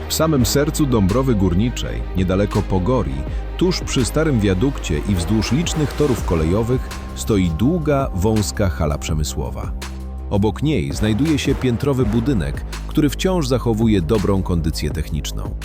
W samym sercu Dąbrowy Górniczej, niedaleko Pogori, tuż przy starym wiadukcie i wzdłuż licznych torów kolejowych stoi długa, wąska hala przemysłowa. Obok niej znajduje się piętrowy budynek, który wciąż zachowuje dobrą kondycję techniczną.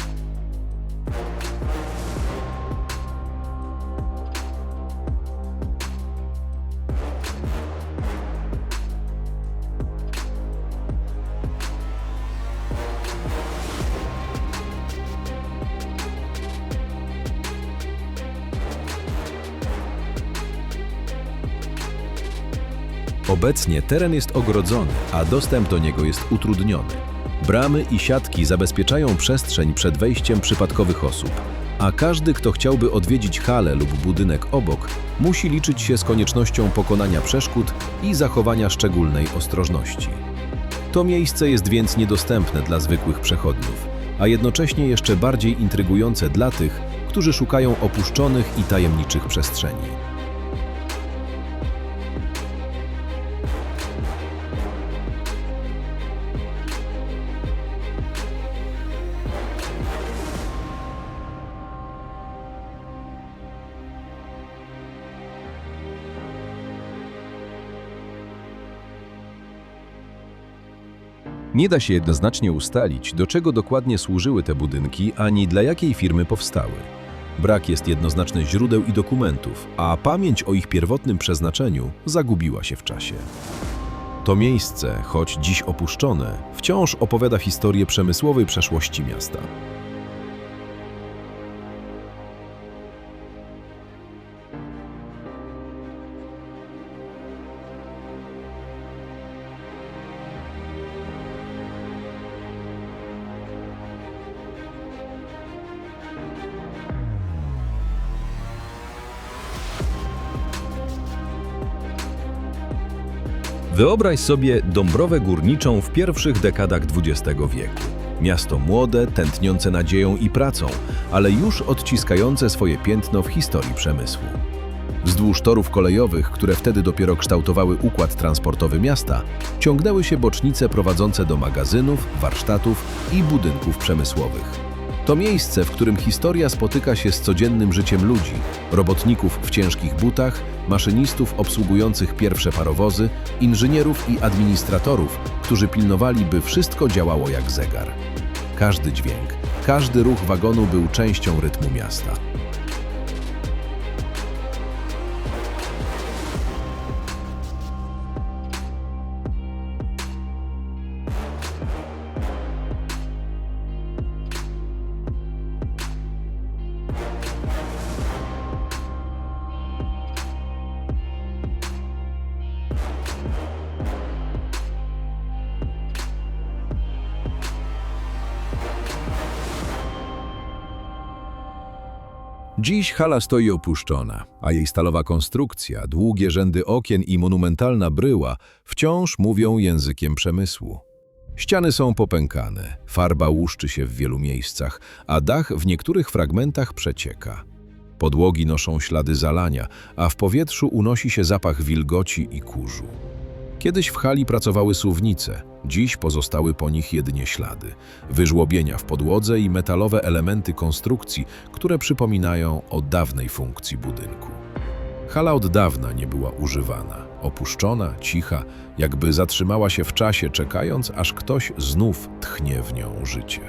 Obecnie teren jest ogrodzony, a dostęp do niego jest utrudniony. Bramy i siatki zabezpieczają przestrzeń przed wejściem przypadkowych osób, a każdy, kto chciałby odwiedzić halę lub budynek obok, musi liczyć się z koniecznością pokonania przeszkód i zachowania szczególnej ostrożności. To miejsce jest więc niedostępne dla zwykłych przechodniów, a jednocześnie jeszcze bardziej intrygujące dla tych, którzy szukają opuszczonych i tajemniczych przestrzeni. Nie da się jednoznacznie ustalić, do czego dokładnie służyły te budynki, ani dla jakiej firmy powstały. Brak jest jednoznacznych źródeł i dokumentów, a pamięć o ich pierwotnym przeznaczeniu zagubiła się w czasie. To miejsce, choć dziś opuszczone, wciąż opowiada historię przemysłowej przeszłości miasta. Wyobraź sobie Dąbrowę Górniczą w pierwszych dekadach XX wieku. Miasto młode, tętniące nadzieją i pracą, ale już odciskające swoje piętno w historii przemysłu. Wzdłuż torów kolejowych, które wtedy dopiero kształtowały układ transportowy miasta, ciągnęły się bocznice prowadzące do magazynów, warsztatów i budynków przemysłowych. To miejsce, w którym historia spotyka się z codziennym życiem ludzi, robotników w ciężkich butach, maszynistów obsługujących pierwsze parowozy, inżynierów i administratorów, którzy pilnowali, by wszystko działało jak zegar. Każdy dźwięk, każdy ruch wagonu był częścią rytmu miasta. Dziś hala stoi opuszczona, a jej stalowa konstrukcja, długie rzędy okien i monumentalna bryła wciąż mówią językiem przemysłu. Ściany są popękane, farba łuszczy się w wielu miejscach, a dach w niektórych fragmentach przecieka. Podłogi noszą ślady zalania, a w powietrzu unosi się zapach wilgoci i kurzu. Kiedyś w hali pracowały suwnice, dziś pozostały po nich jedynie ślady, wyżłobienia w podłodze i metalowe elementy konstrukcji, które przypominają o dawnej funkcji budynku. Hala od dawna nie była używana, opuszczona, cicha, jakby zatrzymała się w czasie, czekając, aż ktoś znów tchnie w nią życie.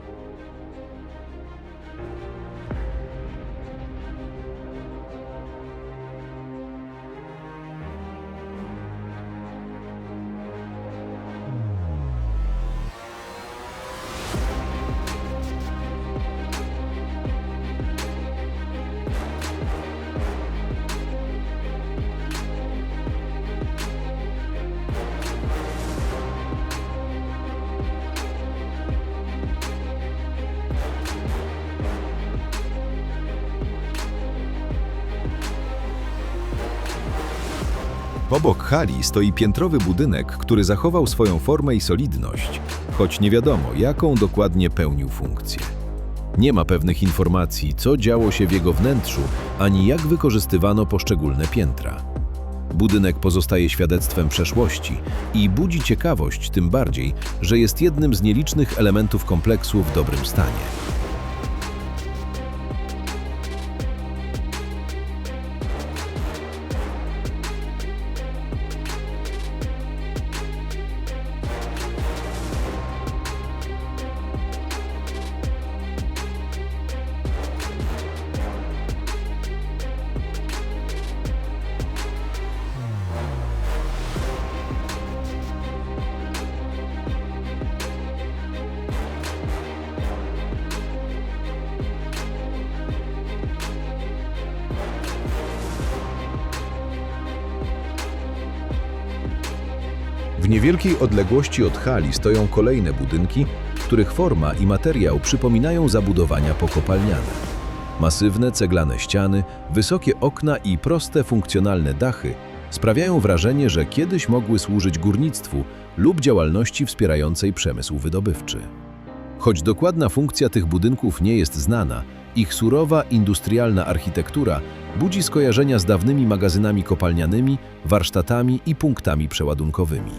Obok hali stoi piętrowy budynek, który zachował swoją formę i solidność, choć nie wiadomo, jaką dokładnie pełnił funkcję. Nie ma pewnych informacji, co działo się w jego wnętrzu, ani jak wykorzystywano poszczególne piętra. Budynek pozostaje świadectwem przeszłości i budzi ciekawość, tym bardziej, że jest jednym z nielicznych elementów kompleksu w dobrym stanie. W niewielkiej odległości od hali stoją kolejne budynki, których forma i materiał przypominają zabudowania pokopalniane. Masywne ceglane ściany, wysokie okna i proste, funkcjonalne dachy sprawiają wrażenie, że kiedyś mogły służyć górnictwu lub działalności wspierającej przemysł wydobywczy. Choć dokładna funkcja tych budynków nie jest znana, ich surowa, industrialna architektura budzi skojarzenia z dawnymi magazynami kopalnianymi, warsztatami i punktami przeładunkowymi.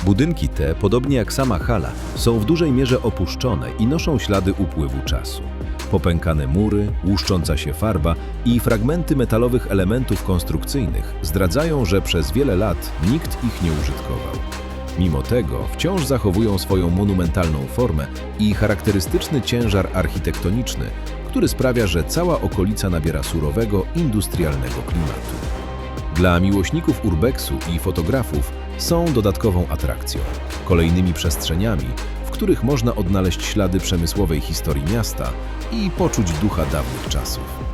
Budynki te, podobnie jak sama hala, są w dużej mierze opuszczone i noszą ślady upływu czasu. Popękane mury, łuszcząca się farba i fragmenty metalowych elementów konstrukcyjnych zdradzają, że przez wiele lat nikt ich nie użytkował. Mimo tego wciąż zachowują swoją monumentalną formę i charakterystyczny ciężar architektoniczny, który sprawia, że cała okolica nabiera surowego, industrialnego klimatu. Dla miłośników urbexu i fotografów są dodatkową atrakcją, kolejnymi przestrzeniami, w których można odnaleźć ślady przemysłowej historii miasta i poczuć ducha dawnych czasów.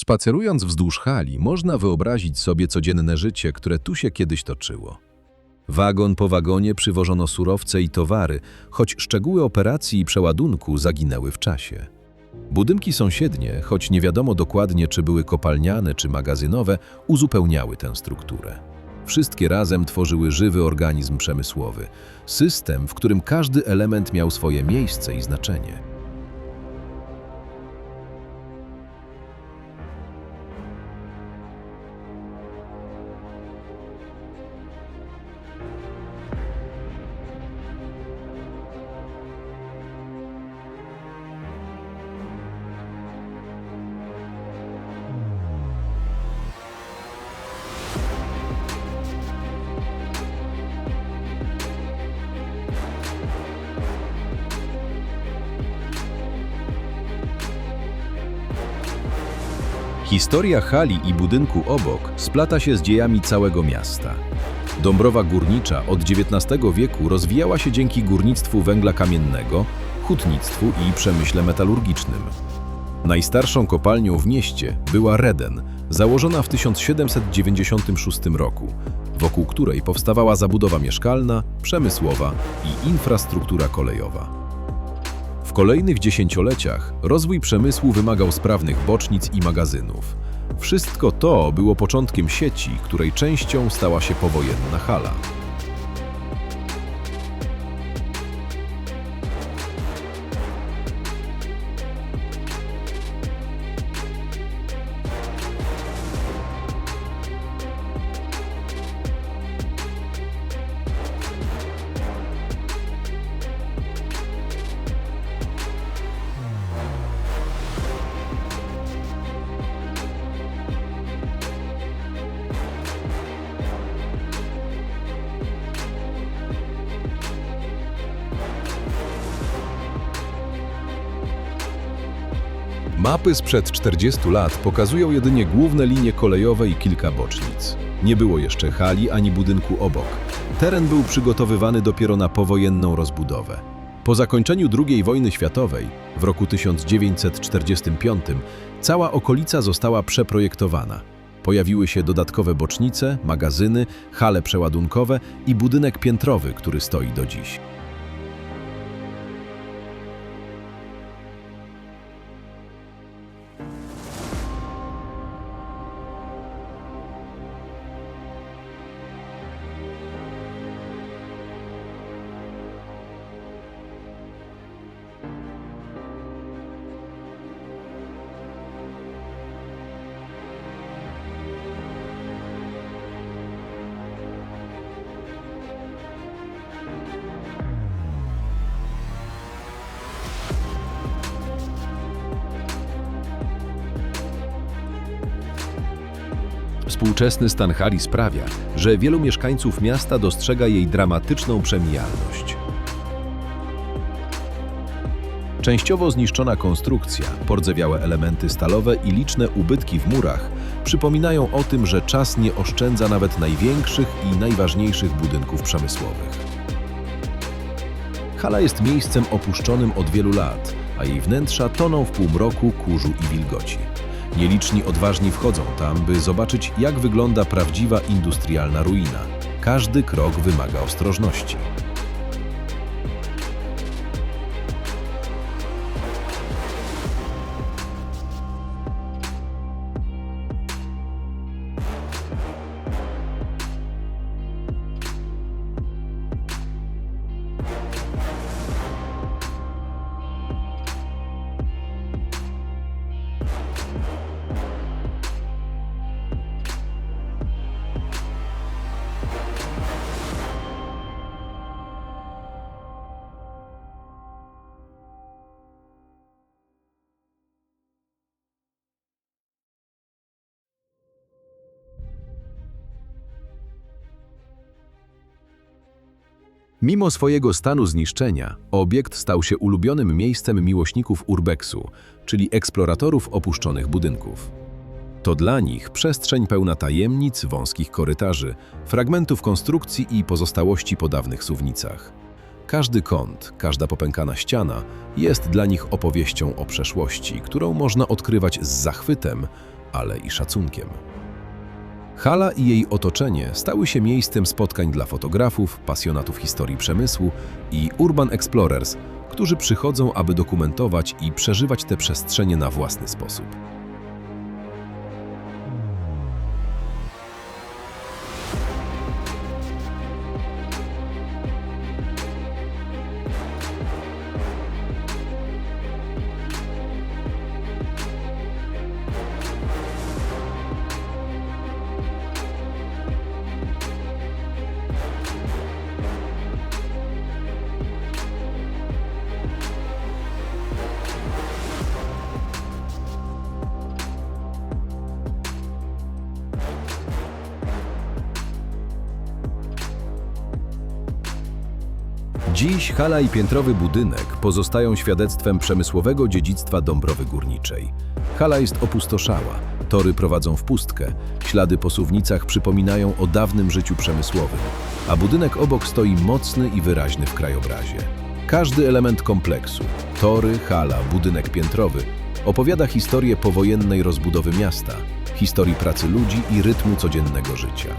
Spacerując wzdłuż hali, można wyobrazić sobie codzienne życie, które tu się kiedyś toczyło. Wagon po wagonie przywożono surowce i towary, choć szczegóły operacji i przeładunku zaginęły w czasie. Budynki sąsiednie, choć nie wiadomo dokładnie, czy były kopalniane czy magazynowe, uzupełniały tę strukturę. Wszystkie razem tworzyły żywy organizm przemysłowy, system, w którym każdy element miał swoje miejsce i znaczenie. Historia hali i budynku obok splata się z dziejami całego miasta. Dąbrowa Górnicza od XIX wieku rozwijała się dzięki górnictwu węgla kamiennego, hutnictwu i przemyśle metalurgicznym. Najstarszą kopalnią w mieście była Reden, założona w 1796 roku, wokół której powstawała zabudowa mieszkalna, przemysłowa i infrastruktura kolejowa. W kolejnych dziesięcioleciach rozwój przemysłu wymagał sprawnych bocznic i magazynów. Wszystko to było początkiem sieci, której częścią stała się powojenna hala. Mapy sprzed 40 lat pokazują jedynie główne linie kolejowe i kilka bocznic. Nie było jeszcze hali ani budynku obok. Teren był przygotowywany dopiero na powojenną rozbudowę. Po zakończeniu II wojny światowej, w roku 1945, cała okolica została przeprojektowana. Pojawiły się dodatkowe bocznice, magazyny, hale przeładunkowe i budynek piętrowy, który stoi do dziś. Współczesny stan hali sprawia, że wielu mieszkańców miasta dostrzega jej dramatyczną przemijalność. Częściowo zniszczona konstrukcja, pordzewiałe elementy stalowe i liczne ubytki w murach przypominają o tym, że czas nie oszczędza nawet największych i najważniejszych budynków przemysłowych. Hala jest miejscem opuszczonym od wielu lat, a jej wnętrza toną w półmroku, kurzu i wilgoci. Nieliczni odważni wchodzą tam, by zobaczyć, jak wygląda prawdziwa industrialna ruina. Każdy krok wymaga ostrożności. Mimo swojego stanu zniszczenia, obiekt stał się ulubionym miejscem miłośników urbexu, czyli eksploratorów opuszczonych budynków. To dla nich przestrzeń pełna tajemnic, wąskich korytarzy, fragmentów konstrukcji i pozostałości po dawnych suwnicach. Każdy kąt, każda popękana ściana jest dla nich opowieścią o przeszłości, którą można odkrywać z zachwytem, ale i szacunkiem. Hala i jej otoczenie stały się miejscem spotkań dla fotografów, pasjonatów historii przemysłu i urban explorers, którzy przychodzą, aby dokumentować i przeżywać te przestrzenie na własny sposób. Dziś hala i piętrowy budynek pozostają świadectwem przemysłowego dziedzictwa Dąbrowy Górniczej. Hala jest opustoszała, tory prowadzą w pustkę, ślady po suwnicach przypominają o dawnym życiu przemysłowym, a budynek obok stoi mocny i wyraźny w krajobrazie. Każdy element kompleksu, tory, hala, budynek piętrowy, opowiada historię powojennej rozbudowy miasta, historii pracy ludzi i rytmu codziennego życia.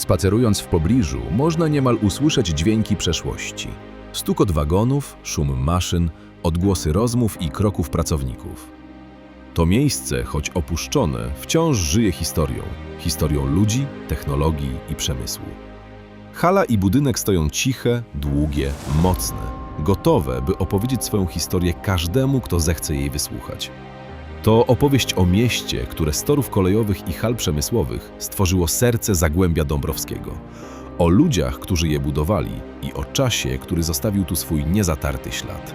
Spacerując w pobliżu, można niemal usłyszeć dźwięki przeszłości. Stukot wagonów, szum maszyn, odgłosy rozmów i kroków pracowników. To miejsce, choć opuszczone, wciąż żyje historią. Historią ludzi, technologii i przemysłu. Hala i budynek stoją ciche, długie, mocne, gotowe, by opowiedzieć swoją historię każdemu, kto zechce jej wysłuchać. To opowieść o mieście, które z torów kolejowych i hal przemysłowych stworzyło serce Zagłębia Dąbrowskiego. O ludziach, którzy je budowali i o czasie, który zostawił tu swój niezatarty ślad.